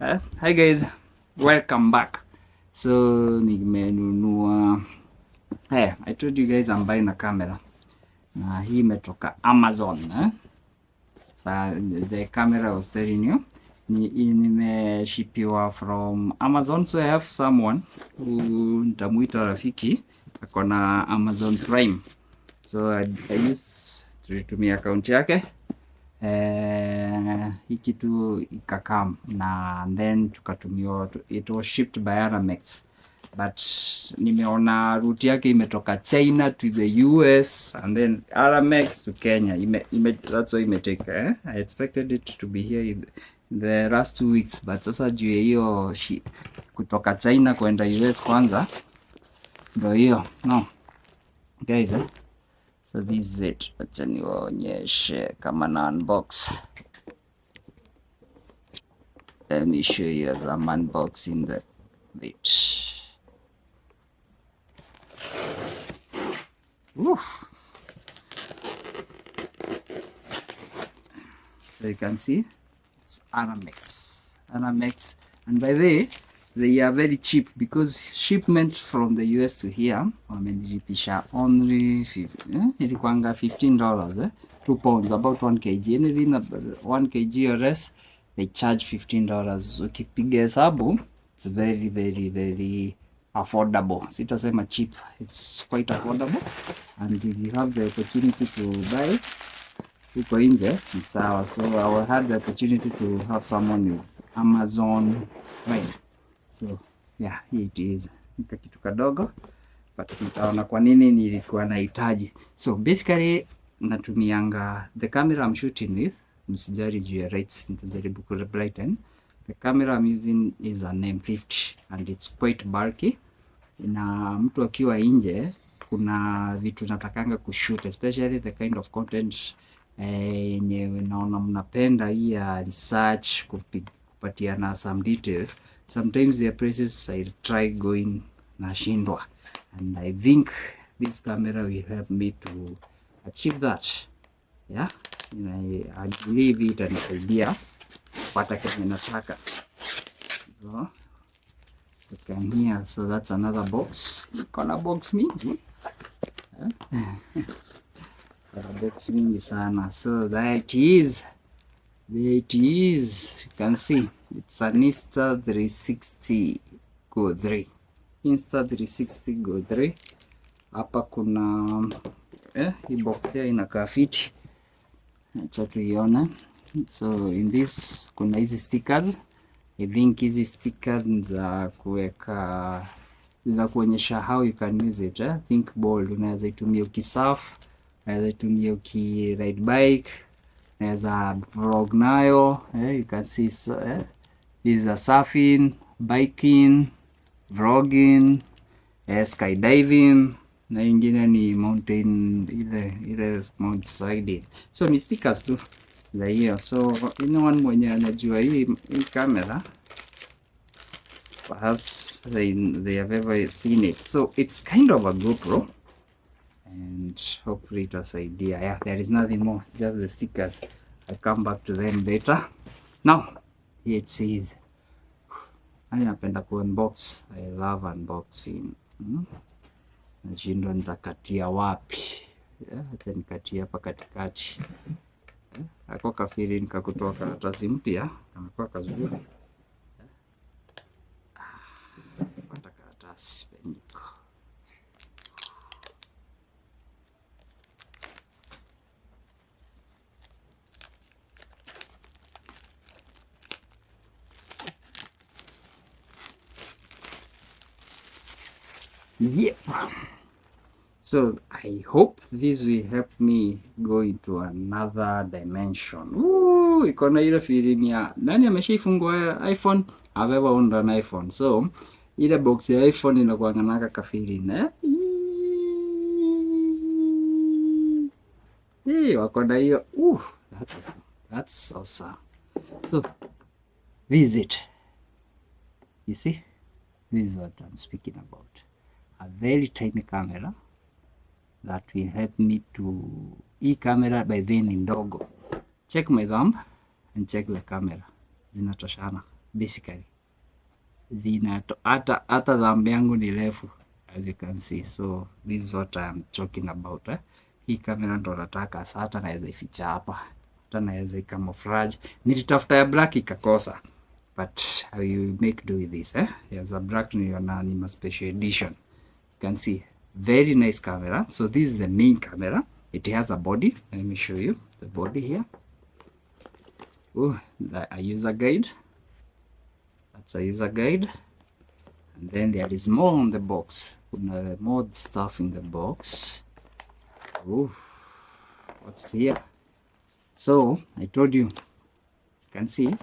Hi guys, welcome back. So nimenunua I told you guys I'm buying a camera. Hii imetoka Amazon. So the camera I was telling you nimeshipiwa from Amazon. So I have someone who nitamuita rafiki akona Amazon Prime. So I use tulitumia account yake. Hii kitu ikakam na then tukatumiwa, it was shipped by Aramex, but nimeona route yake imetoka China to the US and then Aramex to Kenya. That's why imetake I expected it to be here in the last 2 weeks, but sasa juu hiyo kutoka China kwenda US kwanza ndio hiyo no guys So this is it. Acha niwaonyeshe kama na unbox. Let me show you as I'm unboxing the bit. Oof. So you can see it's Aramex. Aramex, and by the way, they are very cheap because shipment from the US to here wamenilipisha only ilikuanga $15, 2 pounds, about 1 kg. Anything 1 kg or less they charge $15. Ukipiga hesabu it's very very very affordable. Sitasema cheap, it's quite affordable, and if you have the opportunity to buy uko nje ni sawa. So I had the opportunity to have someone with Amazon Prime. So yeah, it is kitu kadogo, but nitaona kwa nini nilikuwa nahitaji. So basically natumianga the camera I'm shooting with, msijari juu ya rates, nitajaribu kubrighten. The camera I'm using is an M50 and it's quite bulky. Na mtu akiwa nje kuna vitu natakanga kushoot, especially the kind of content yenye naona mnapenda, hii ya research, kupatiana some details. Sometimes there are places I try going nashindwa, and I think this camera will help me to achieve that. Yeah, I believe it itanisaidia kupata kenye nataka. So you can hear, so that's another box. Kona box mingi box mingi sana. So there it is. You can see it's an Insta 360 Go 3. Insta 360 Go 3. Hapa kuna hii box ya inakaa fiti. Acha tuione. So in this kuna hizi stickers. I think hizi stickers ni za kuweka, za kuonyesha how you can use it. Think bold. Unaweza itumia ukisurf, unaweza itumia ukiride bike, there's a vlog nayo. You can see these are surfing, biking, vlogging, skydiving, na ingine ni mountain, ile mount sliding. So ni stickers tu za hiyo. So anyone mwenye anajua hii camera, perhaps they have ever seen it. So it's kind of a GoPro, and hopefully itasaidia. Yeah, there is nothing more, it's just the stickers. I'll come back to them later. Now here it says, I napenda ku unbox. I love unboxing. Nashindwa nitakatia wapi. Acha nikatia hapa katikati. Ako kafiri nikakutoa karatasi mpya, amekuwa kazuri. Pata karatasi penyiko. Yep. So I hope this will help me go into another dimension. Iko na ile feeling ya nani ameshaifungua iPhone, I've ever owned an iPhone. So ile box ya iPhone inakuwa naka ka feeling wako na hiyo. That's awesome. So this is it. You see, this is what I'm speaking about. A very tiny camera that will help me to, hii camera by then ni ndogo. Check my thumb and check the camera, zinatoshana. basically zina hata dhambi yangu ni refu, as you can see. So this is what I'm talking about. Hii kamera ndo nataka sasa, naweza ificha hapa, hata naweza camouflage. Nilitafuta ya black ikakosa, but I will make do with this. Yes, a black niliona ni special edition. You can see very nice camera. So this is the main camera. It has a body. Let me show you the body here. Oh, a user guide. That's a user guide. And then there is more on the box. More stuff in the box. Oh, what's here? So I told you, you can see.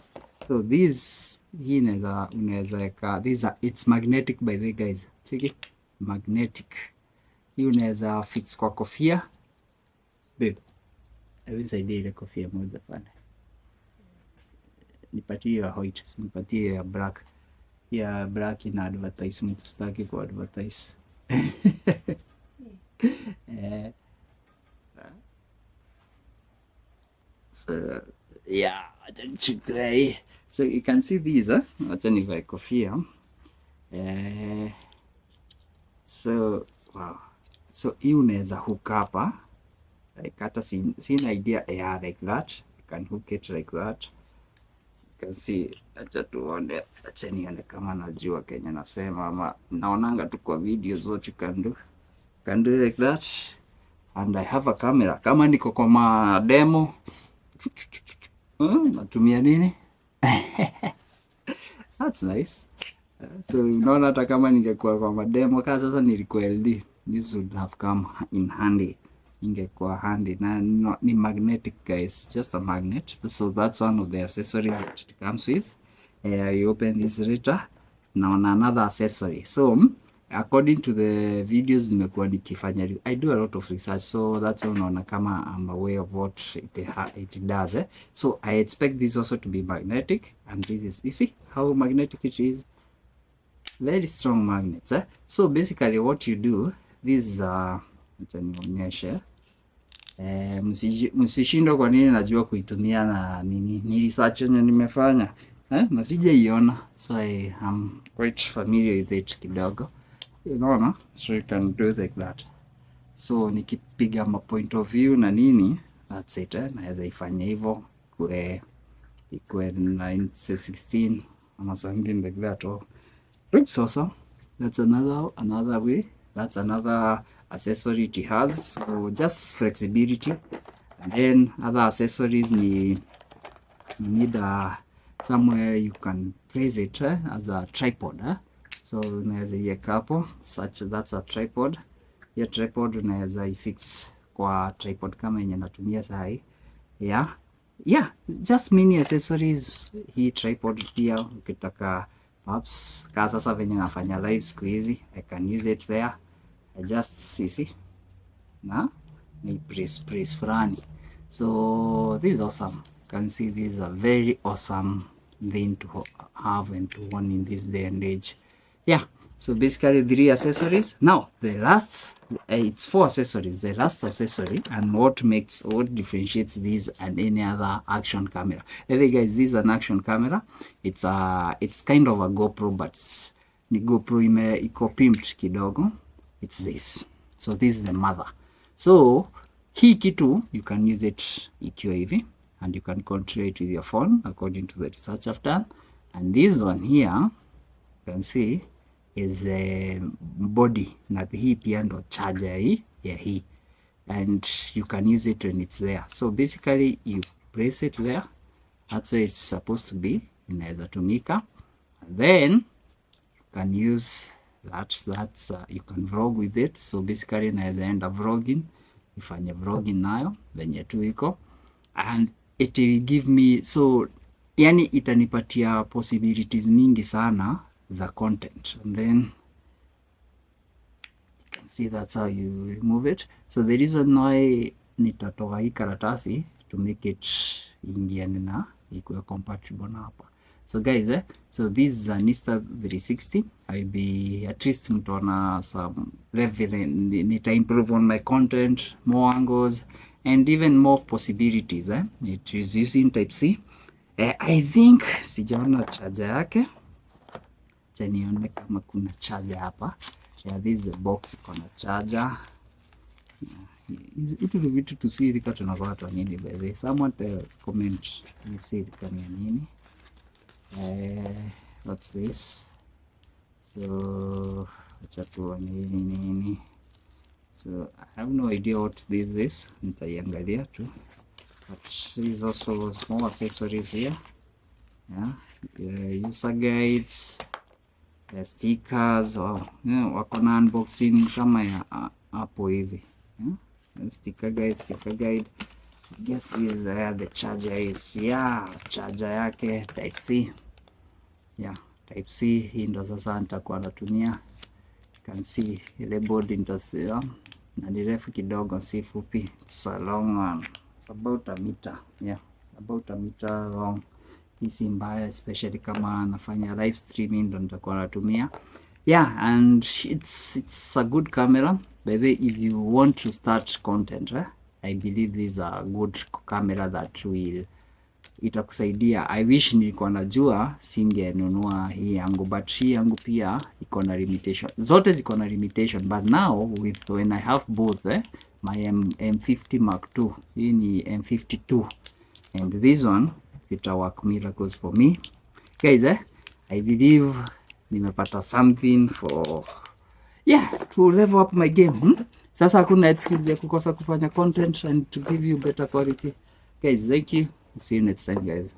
So this it's magnetic by the guys. Check it, magnetic. Hii unaweza fix kwa kofia. Babe, nisaidie ile kofia moja pale. Nipatie ya white, nipatie ya black. Ya black ina advertise, mtu sitaki ku advertise. So yeah, so you can see these, acha nivae kofia. So wow, so hii unaweza hook hapa like hata sina idea like that. You can hook it like that. You can see, acha tuone, acha nione kama najua Kenya nasema ama naonanga tu kwa videos what you can do. You can do like that. And I have a camera. Kama niko kwa ma demo natumia nini? That's nice. So unaona hata kama ningekuwa kwa mademo kama sasa nilikuwa LD, this would have come in handy. Ingekuwa handy. Na ni magnetic guys, just a magnet. So that's one of the accessories that it comes with. You open this later. Now another accessory. So according to the videos nimekuwa nikifanya, I do a lot of research, so that's why unaona kama I'm aware of what it does. So I expect this also to be magnetic, and this is, you see how magnetic it is, very strong magnets. So basically what you do, this is acha nionyeshe. Msishindwe kwa nini najua kuitumia na nini, ni research yenye nimefanya na sijaiona, so I am quite familiar with it kidogo. Unaona, so you can do like that. So nikipiga ma point of view na nini, that's it. Naweza ifanya hivyo ikue 9:16 ama something like that. Oh, looks awesome. That's another way. That's another accessory it has. So just flexibility. And then other accessories you need somewhere you can place it as a tripod. So unaweza iweka hapo, that's a tripod. Ya tripod unaweza ifix kwa tripod kama yenye natumia saa hii. Yeah, just mini accessories. Hii tripod pia ukitaka perhaps kama sasa venye nafanya live siku hizi, I can use it there. I just see na ni press fulani. So this is awesome. You can see this is a very awesome thing to have and to own in this day and age. Yeah, so basically 3 accessories. Now the last, it's 4 accessories. The last accessory, and what differentiates this and any other action camera. Hey guys, this is an action camera. It's kind of a GoPro, but ni GoPro iko pimped kidogo. It's this. So this is the mother. So hii kitu you can use it ikiwa hivi, and you can control it with your phone according to the research I've done. And this one here, you can see, is the body, na hii pia ndo charger hii, and you can use it when it's there. So basically you place it there, that's where it's supposed to be, inaweza tumika, and then you can use you can vlog with it. So basically inaweza enda vlogging, ifanye vlogging nayo venye tu iko, and it will give me, so yani itanipatia possibilities mingi sana the content. And then you can see that's how you remove it. So the reason why nitatoa hii karatasi to make it ingiane na ikuwe compatible na hapa. So guys, so this is an Insta 360. I'll be at least mtaona some level, nita improve on my content, more angles and even more possibilities. It is using Type-C. I think sijaona charger yake. Acha nione kama kuna charger hapa. Yeah, this is the box iko na charger. Hizi vitu tusiri kama tunapata nini by the way. Someone comment nisiri kama nini. What's this? So acha tuone nini. So I have no idea what this is. Nitaiangalia tu. But there's also small accessories here. Yeah, user guides, stickers. Wow, yeah, wako na unboxing kama ya hapo hivi. Yeah, sticker guide. I guess this is the charger is. Yeah, charger yake type C. Yeah, type C. Hii ndo sasa nitakuwa natumia. You can see ile board ndio na ni refu kidogo, si fupi. It's a long one. It's about a meter. Yeah, about a meter long. Hii mbaya, especially kama nafanya live streaming ndo nitakuwa natumia. Yeah, and it's a good camera. By the way, if you want to start content, I believe this is a good camera that will itakusaidia. I wish nilikuwa najua singenunua hii yangu, but hii yangu pia iko na limitation. Zote ziko na limitation, but now when I have both, my M50 Mark II, hii ni M52, and this one it work miracles for me. Guys, I believe nimepata something for to level up my game. Sasa hakuna excuse ya kukosa kufanya content and to give you better quality. Guys, thank you. See you next time, guys.